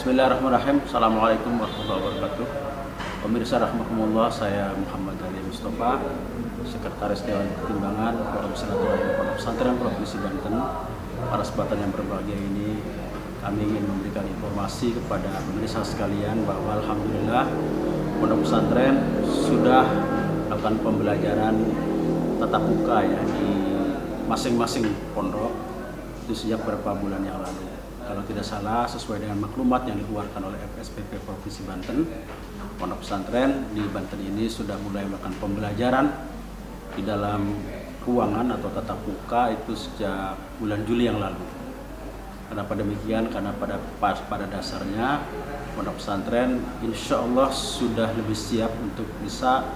Bismillahirrahmanirrahim. Assalamualaikum warahmatullahi wabarakatuh. Pemirsa rahmatullah, saya Muhammad Ali Mustafa, Sekretaris Dewan Pertimbangan Forum Silaturahmi Pondok Pesantren Provinsi Banten. Para sebatan yang berbahagia ini, kami ingin memberikan informasi kepada pemirsa sekalian bahwa alhamdulillah Pondok Pesantren sudah melakukan pembelajaran tatap muka ya di masing-masing pondok itu sejak beberapa bulan yang lalu. Kalau tidak salah, sesuai dengan maklumat yang dikeluarkan oleh FSPP Provinsi Banten, Pondok Pesantren di Banten ini sudah mulai melakukan pembelajaran di dalam ruangan atau tatap muka itu sejak bulan Juli yang lalu. Kenapa demikian? Karena pada dasarnya Pondok Pesantren insya Allah sudah lebih siap untuk bisa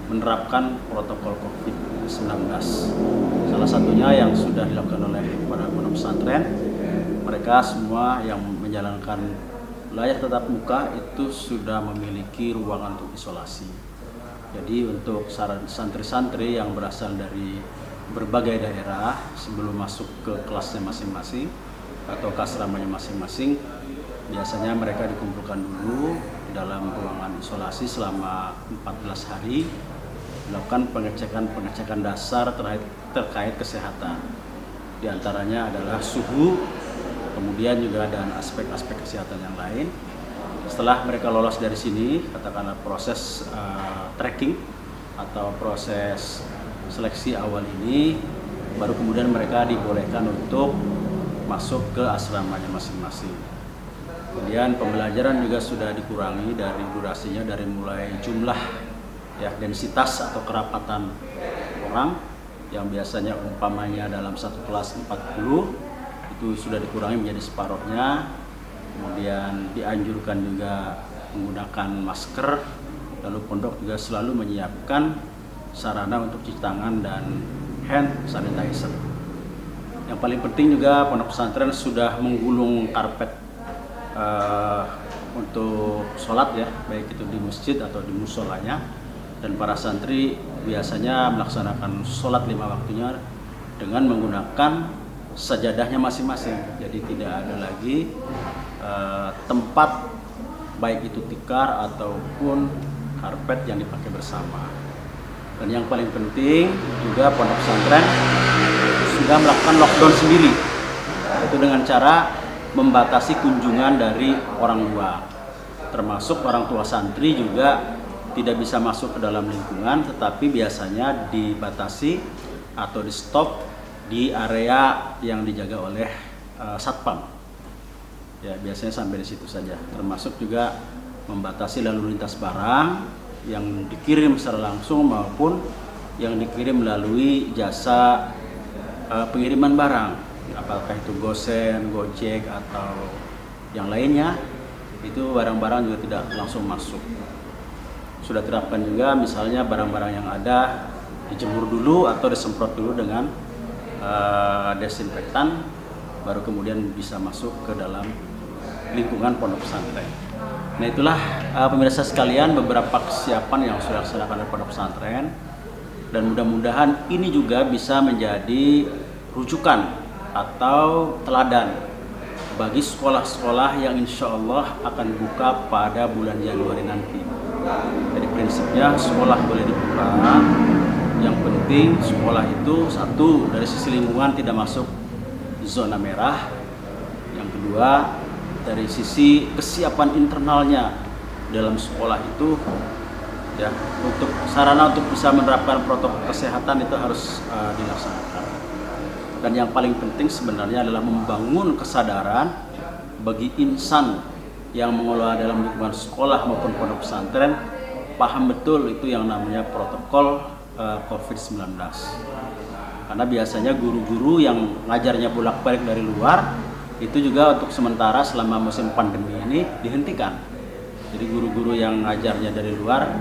menerapkan protokol COVID-19. Salah satunya yang sudah dilakukan oleh para pondok pesantren, mereka semua yang menjalankan belajar tatap muka itu sudah memiliki ruangan untuk isolasi. Jadi untuk santri-santri yang berasal dari berbagai daerah sebelum masuk ke kelasnya masing-masing atau ke asramanya masing-masing, biasanya mereka dikumpulkan dulu di dalam ruangan isolasi selama 14 hari, melakukan pengecekan dasar terkait kesehatan. Di antaranya adalah suhu, kemudian juga dan aspek-aspek kesehatan yang lain. Setelah mereka lolos dari sini, katakanlah proses tracking atau proses seleksi awal ini, baru kemudian mereka dibolehkan untuk masuk ke asramanya masing-masing. Kemudian pembelajaran juga sudah dikurangi dari durasinya, dari mulai jumlah ya, densitas atau kerapatan orang yang biasanya umpamanya dalam satu kelas 40 itu sudah dikurangi menjadi separuhnya. Kemudian dianjurkan juga menggunakan masker, lalu pondok juga selalu menyiapkan sarana untuk cuci tangan dan hand sanitizer. Yang paling penting juga pondok pesantren sudah menggulung karpet untuk sholat ya, baik itu di masjid atau di musolanya. Dan para santri biasanya melaksanakan sholat 5 waktunya dengan menggunakan sajadahnya masing-masing. Jadi tidak ada lagi tempat baik itu tikar ataupun karpet yang dipakai bersama. Dan yang paling penting juga pondok pesantren sudah melakukan lockdown sendiri, itu dengan cara membatasi kunjungan dari orang luar, termasuk orang tua santri juga tidak bisa masuk ke dalam lingkungan, tetapi biasanya dibatasi atau di stop di area yang dijaga oleh satpam. Ya, biasanya sampai di situ saja. Termasuk juga membatasi lalu lintas barang yang dikirim secara langsung maupun yang dikirim melalui jasa pengiriman barang, apakah itu Gosen, Gojek atau yang lainnya, itu barang-barang juga tidak langsung masuk. Sudah terapkan juga misalnya barang-barang yang ada dijemur dulu atau disemprot dulu dengan desinfektan, baru kemudian bisa masuk ke dalam lingkungan pondok pesantren. Nah itulah pemirsa sekalian beberapa kesiapan yang sudah dilaksanakan oleh pondok pesantren, dan mudah-mudahan ini juga bisa menjadi rujukan atau teladan bagi sekolah-sekolah yang insya Allah akan buka pada bulan Januari nanti. Jadi prinsipnya sekolah boleh dibuka, yang penting sekolah itu satu dari sisi lingkungan tidak masuk zona merah, yang kedua dari sisi kesiapan internalnya dalam sekolah itu ya, untuk sarana untuk bisa menerapkan protokol kesehatan itu harus dilaksanakan. Dan yang paling penting sebenarnya adalah membangun kesadaran bagi insan yang mengelola dalam lingkungan sekolah maupun pondok pesantren, paham betul itu yang namanya protokol COVID-19. Karena biasanya guru-guru yang ngajarnya bolak-balik dari luar, itu juga untuk sementara selama musim pandemi ini dihentikan. Jadi guru-guru yang ngajarnya dari luar,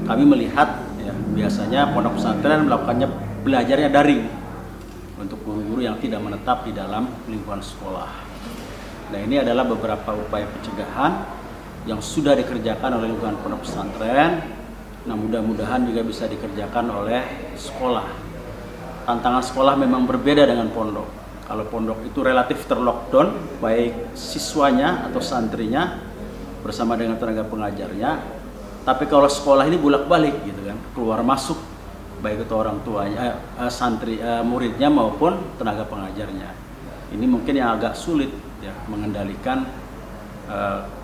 kami melihat ya, biasanya pondok pesantren melakukannya belajarnya daring untuk guru-guru yang tidak menetap di dalam lingkungan sekolah. Nah ini adalah beberapa upaya pencegahan yang sudah dikerjakan oleh lingkungan pondok pesantren. Nah mudah-mudahan juga bisa dikerjakan oleh sekolah. Tantangan sekolah memang berbeda dengan pondok. Kalau pondok itu relatif terlockdown, baik siswanya atau santrinya bersama dengan tenaga pengajarnya. Tapi kalau sekolah ini bolak-balik gitu kan, keluar masuk, baik itu orang tuanya, muridnya maupun tenaga pengajarnya. Ini mungkin yang agak sulit ya mengendalikan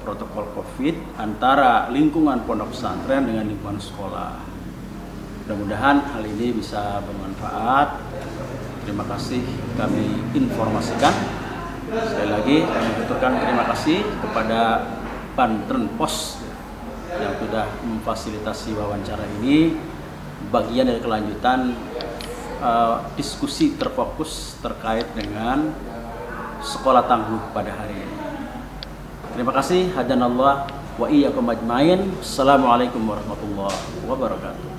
protokol COVID antara lingkungan pondok pesantren dengan lingkungan sekolah. Mudah-mudahan hal ini bisa bermanfaat. Terima kasih kami informasikan. Sekali lagi kami ucapkan terima kasih kepada Banten Pos yang sudah memfasilitasi wawancara ini, bagian dari kelanjutan diskusi terfokus terkait dengan sekolah tangguh pada hari ini. Terima kasih. Hadanallah wa iyyakum ajmain. Assalamualaikum warahmatullahi wabarakatuh.